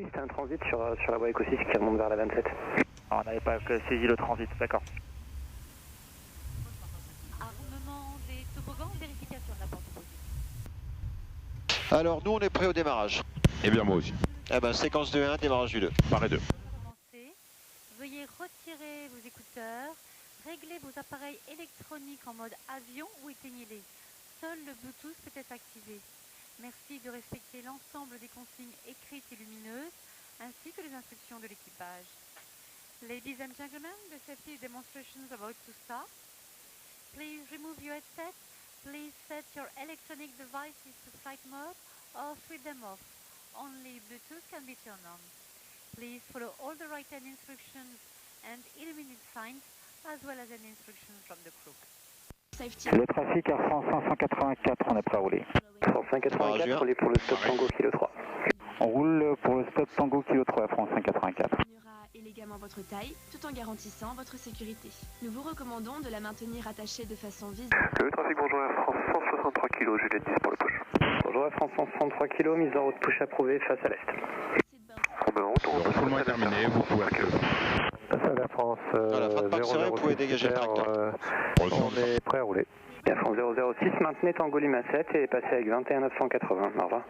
Oui, c'était un transit sur la voie Eco 6 qui remonte vers la 27. Ah, on n'avait pas saisi le transit, d'accord. Armement des toboggans, vérification de la porte opposée. Alors nous on est prêt au démarrage. Eh bien moi aussi. Eh ben séquence 2-1, démarrage du 2. Pareil 2. Commencez. Veuillez retirer vos écouteurs, régler vos appareils électroniques en mode avion ou éteignez-les. Seul le Bluetooth peut être activé. Merci de respecter l'ensemble des consignes écrites et lumineuses, ainsi que les instructions de l'équipage. Ladies and gentlemen, the safety demonstration is about to start. Please remove your headset. Please set your electronic devices to flight mode or switch them off. Only Bluetooth can be turned on. Please follow all the right hand instructions and illuminate signs, as well as an instruction from the crew. Le trafic Air France 584, on est prêt à rouler. 584, roulez pour le stop Tango Kilo 3. On roule pour le stop Tango Kilo 3 Air France 584. Continuera élégamment votre taille, tout en garantissant votre sécurité. Nous vous recommandons de la maintenir attachée de façon visible. Le trafic, bonjour Air France 163 kg, Juliette 10 pour le push. Bonjour Air France 163 kg, mise en route push approuvée face à l'est. Le refoulement est terminé, vous pouvez Face à la France, Voilà, fin de parc serré, vous pouvez dégager le tracteur. on est prêt à rouler. Air France 006, maintenez Tango Lima 7 et passez avec 21 980, au revoir.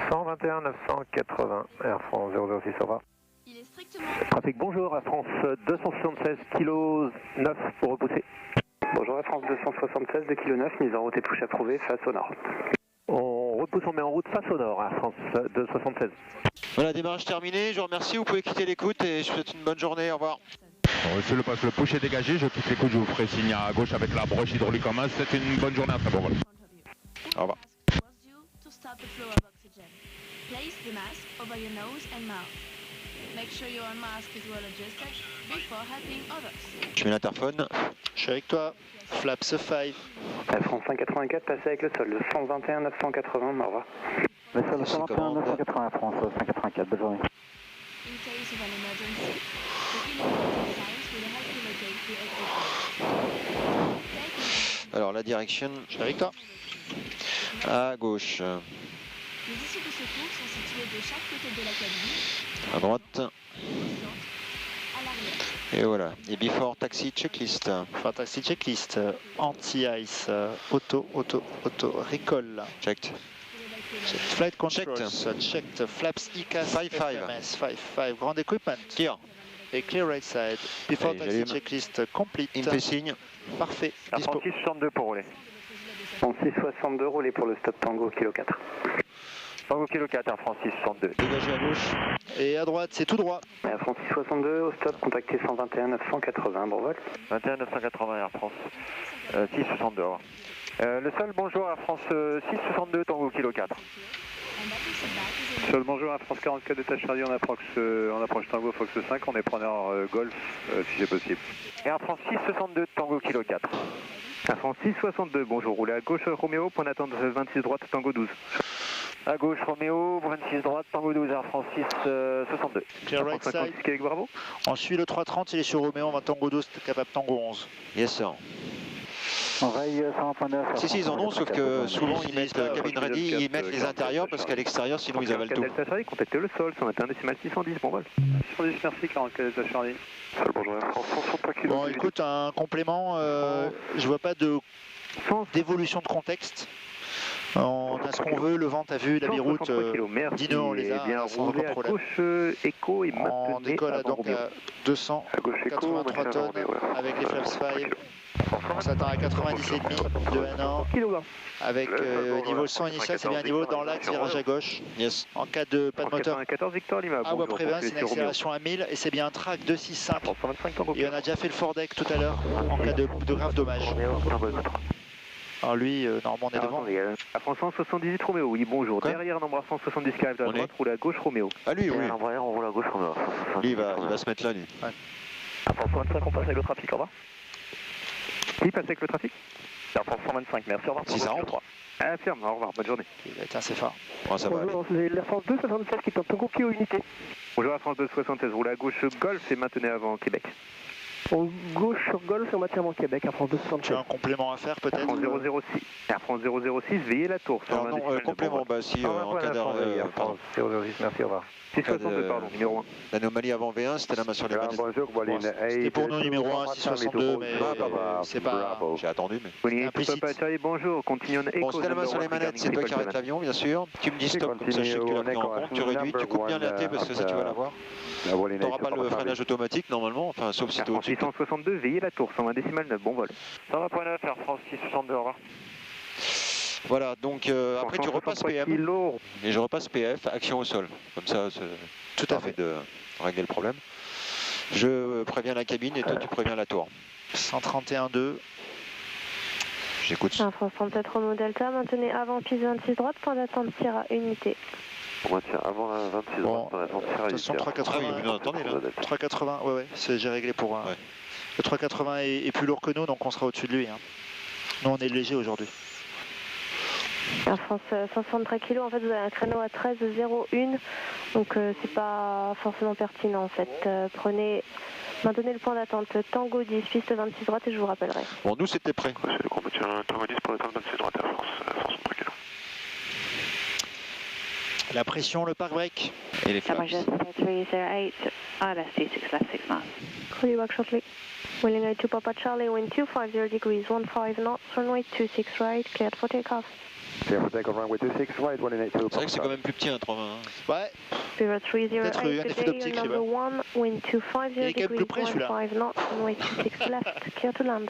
121 980, Air France 006, au revoir. Il est strictement... Trafic, bonjour Air France 276 kg 9 pour repousser. Bonjour Air France 276 de kg 9, mise en route et push approuvée face au nord. On repousse, on met en route face au nord, Air France 276. Voilà, démarrage terminé, je vous remercie, vous pouvez quitter l'écoute et je vous souhaite une bonne journée, au revoir. Monsieur le passe, le push est dégagé, je quitte l'écoute, je vous ferai signe à gauche avec la broche hydraulique en main. C'est une bonne journée, un très bon vol. Au revoir. To stop the flow of oxygen. Place the mask over your nose and mouth. Make sure your mask is well adjusted before helping others. Je mets l'interphone. Je suis avec toi. Flaps 5. Air France 584, passez avec le sol, 121 980, au revoir. Le sol 121 980 Air France 584, bonne journée. In case of an emergency, the illuminated signs will help you locate the exit. Alors la direction, Je suis avec toi. à gauche, Les issues de secours sont situées de chaque côté de la cabine, à droite, au centre, à l'arrière. et voilà. Et before taxi checklist. Fantasy checklist. Anti-ice. Auto, recall. Checked. Flight controls. Checked. Flaps ICAS. 5-5. 5-5. Ground equipment. Clear. Et clear right side. Before Allez, taxi j'allume. checklist complete. Il me fait signe. Parfait. Dispo. 662 pour rouler. 662 roulez pour le stop Tango Kilo 4. Tango Kilo 4, Air France 662. Dégagé à gauche. Et à droite, c'est tout droit. Air France 662, au stop, contactez 121 980, bon vol. 21 980 Air France 662, au revoir. Le sol, bonjour Air France 662, Tango Kilo 4. Sol, bonjour Air France 44, détache charlie, on approche Tango Fox 5, on est preneur Golf, si c'est possible. Air France 662, Tango Kilo 4. Air France 662, bonjour, roulez à gauche Roméo, point d'attente 26 droite, Tango 12. À gauche Roméo, 26 droite, Tango 12, Air France 662. Clear right side. Québec Bravo. On suit le 330, il est sur Roméo, on va Tango 12, capable Tango 11. Yes sir. On raille 101.9. Si ils en ont, sauf que souvent ils mettent cabine ready, ils mettent les intérieurs parce qu'à l'extérieur sinon ils avalent tout. Delta Charlie, contactez le sol, 121 décimal 610, bon vol. 610, merci, 44 Delta Charlie. Sol, bonjour Air France 163 kg. Bon, écoute, un complément, je vois pas d'évolution de contexte. On a ce qu'on veut, le vent, t'as vu, la biroute, dis-nous, on les a, bien sans roulé aucun à problème. gauche écho et On décolle donc à 283 tonnes avec les flaps 5. On s'attend à 90,5 de N1 avec niveau 100 initial, c'est bien niveau dans l'axe, virage à gauche. Yes. En cas de pas de moteur, 94 Victor Lima. à ou après 20, c'est une accélération à 1000 et c'est bien un track 265. Et on a déjà fait le Fordec tout à l'heure en cas de grave dommage. Alors lui, normalement on est devant. À France 178 Roméo, oui bonjour. Quoi Derrière un embrassement 170 qui arrive à droite, roule à gauche Roméo. Ah lui, oui. Derrière on roule à gauche Roméo. Lui il va se mettre là lui. À France 125 on passe avec le trafic, au revoir. Qui passe avec le trafic? À France 125, merci, au revoir. Si ça rentre. Ah ferme, au revoir, bonne journée. Il va être assez fort. Oh, ça va aller. Bonjour, c'est l'Air France 276 qui est en Tango Kilo unité. Bonjour Air France 276, roulez à gauche Golf et maintenez avant Québec. En gauche sur Golf et on maintient avant Québec, Air France 260. Tu as un complément à faire peut-être? Air France 006, Air France 006, veillez la tour. Alors non, complément, bah si en cas d'erreur, pardon. 006, merci, au revoir. 662, pardon, numéro 1. L'anomalie avant V1, c'était la main sur les manettes. Bonjour, c'était pour nous numéro 1, 662, mais c'est pas... J'ai attendu, mais... Bonjour, continuons. Bon, c'était la main sur les manettes, c'est toi qui arrêtes l'avion, bien sûr. Tu me dis stop, comme ça je sais que tu l'as pris en compte. Tu réduis, tu coupes bien la T parce que ça tu vas l'avoir. Tu n'auras pas le freinage automatique normalement, enfin sauf si tu es au-dessus. 662, veillez la tour, 120 décimales 9, bon vol. 120.9, Air France 662, au revoir. Voilà, donc après tu repasses PM, et je repasse PF, action au sol. Comme ça, tout à fait de régler le problème. Je préviens la cabine et toi tu préviens la tour. 131.2. J'écoute. Air France 37 Renault Delta, maintenez avant piste 26 droite, point d'attente Sierra unité. On maintient avant la 26 droite, point d'attente Sierra unité. 380, non, attendez là. 380, ouais, j'ai réglé pour... Ouais. Le 380 est plus lourd que nous, donc on sera au-dessus de lui. Hein. Nous on est léger aujourd'hui. Air France 63 kg, en fait vous avez un créneau à 13,01, donc c'est pas forcément pertinent en fait. Maintenez le point d'attente Tango 10, piste 26 droite et je vous rappellerai. Bon, nous c'était prêt. C'est le combat Tango 10 pour l'attente 26 droite, Air France 63 kg. La pression, le parc-break. Et les flaps. 308, ILS 26 left 6 knots. Call you back shortly. Willing to Papa Charlie, wind 250 degrees, 15 knots, runway 26 right, cleared for takeoff. Clear for takeoff, runway 26 right, 182. C'est vrai que c'est quand même plus petit un 320. Ouais. Spirit 308, peut-être eu un effet d'optique, number 1, wind 250 degrees, 15 knots, runway 26 left, clear to land.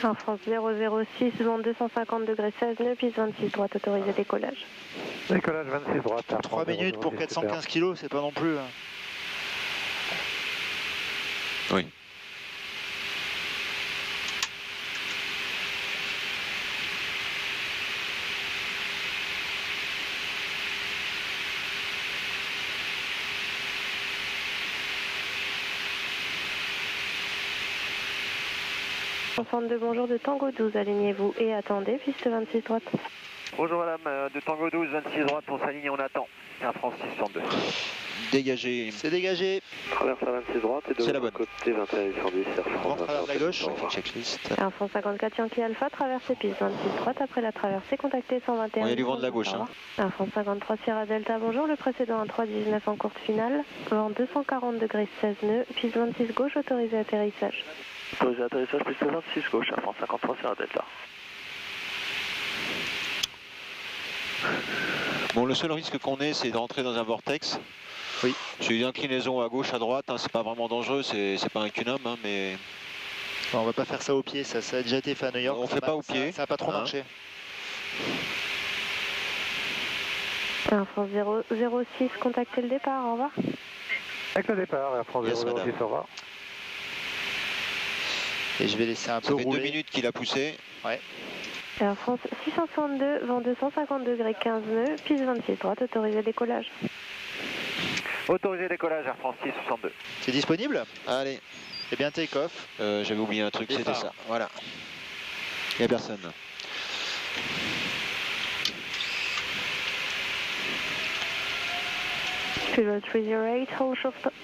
Air France 006, vent 250 degrés 16 nœuds, piste 26 droite, autorisé décollage. Décollage 26 droite. 3 minutes pour 415 kg, c'est pas non plus... Oui. Bonjour de Tango 12, alignez-vous et attendez, piste 26 droite. Bonjour madame, de Tango 12, 26 droite, on s'aligne et on attend. Air France 662. Dégagé. C'est dégagé. Traverse la 26 droite et de l'autre côté 21 810, Air France. Rentre à la gauche. Checklist. Air France 54 Yankee Alpha, traversée piste 26 droite, après la traversée, contactez 121. Il y a du vent de la gauche. Hein. Air France 53 Sierra Delta, bonjour, le précédent à 319 en courte finale, vent 240 degrés 16 nœuds, piste 26 gauche, autorisé atterrissage. Autorisé atterrissage, piste 26 gauche, Air France 53 Sierra Delta. Bon, le seul risque qu'on ait, c'est de rentrer dans un vortex. Oui. J'ai une inclinaison à gauche, à droite, hein, c'est pas vraiment dangereux, c'est pas un cunum, hein, mais... Enfin, on va pas faire ça au pied, ça a déjà été fait à New York. On fait pas au pied. Ça a pas trop marché. Air France 006, contactez le départ, au revoir. Avec le départ, Air France 006, au revoir. Et je vais laisser un peu rouler. Ça fait 2 minutes qu'il a poussé. Ouais. Air France 662, vent 250 degrés 15 nœuds, piste 26 droite, autorisé décollage. Autorisé décollage, Air France 662. C'est disponible? Allez. C'est bien take-off. J'avais oublié un truc, c'était ça. Voilà. Il n'y a personne. Spirit 308,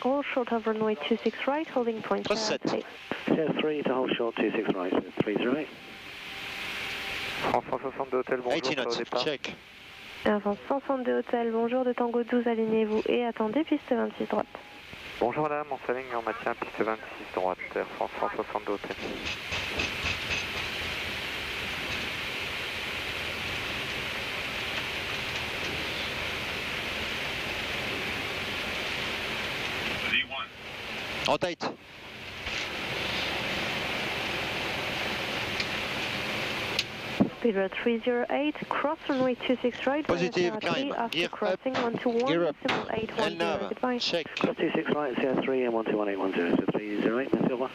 hold short of runway 26 right, holding point. 37. Clear 3 to hold short 26 right, 308. France 162 Hôtel, bonjour, au départ. Check. Air France 162 Hôtel, bonjour de Tango 12, alignez-vous et attendez, piste 26 droite. Bonjour madame, on s'aligne et on maintient piste 26 droite, Air France 162 Hôtel. En tight. Spirit 308, cross runway 26 right. Positive, climb. After crossing 121, Gear up. decimal 810, goodbye. Check. 26 right, CR3 and 12180, so 308, merci, au revoir.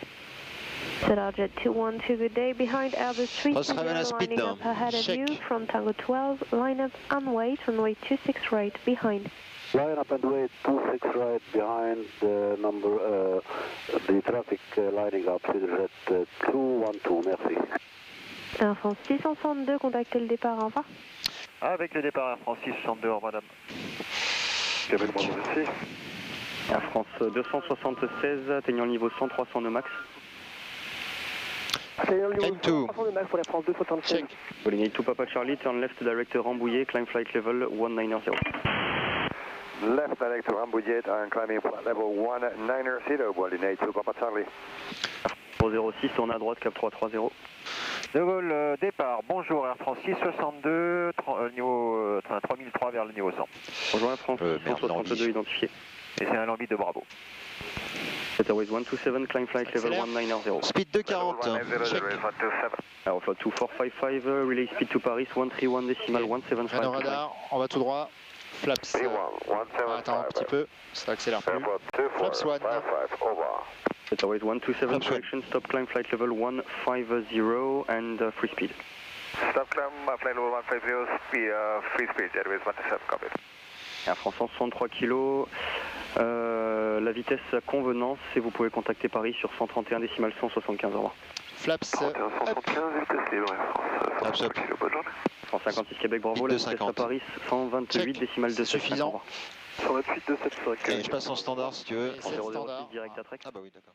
Jet 212, good day. Behind Airbus 3, lining up ahead of you from Tango 12, line up and wait, runway 26 right, behind. Line up and wait, 26 right behind the number, the traffic lining up, Jet 212, merci. Air France 662, contactez le départ, au revoir. Avec le départ, Air France 662, au revoir madame. Gabriel, bonjour, merci. Air France 276, atteignant le niveau 100, 300 nœuds max. Climb 2. Pour la France 276. Calling 82 Papa Charlie, turn left direct Rambouillet, climb flight level 190. Left direct Rambouillet and climbing flight level 190, Boiling 82 Papa Charlie. 06, tourne à droite, cap 330. De Gaulle, départ, bonjour Air France 662, niveau 3003 vers le niveau 100. Bonjour Air France 662 identifié. Et c'est un Lambi de Bravo. Airways 127, climb flight level 190. Speed 240, check. Aeroflot 2455, relay speed to Paris 131 décimal 175. Radar, radar, on va tout droit. Flaps. Attends un petit peu, ça accélère plus. Flaps 1. Airways 127, correction, stop climb flight level 150 and free speed. Stop climb flight level 150, free speed, Airways 127, copy. Air France 163 kg, la vitesse à convenance et vous pouvez contacter Paris sur 131 décimal 175, au revoir. Flaps 175, vitesse libre, Flaps up. 156 Québec, bravo, la vitesse à Paris 128 décimal 275. Suffisant. 128 275. Et je passe en standard si tu veux. C'est le standard. Direct à Trek. Ah bah oui, d'accord.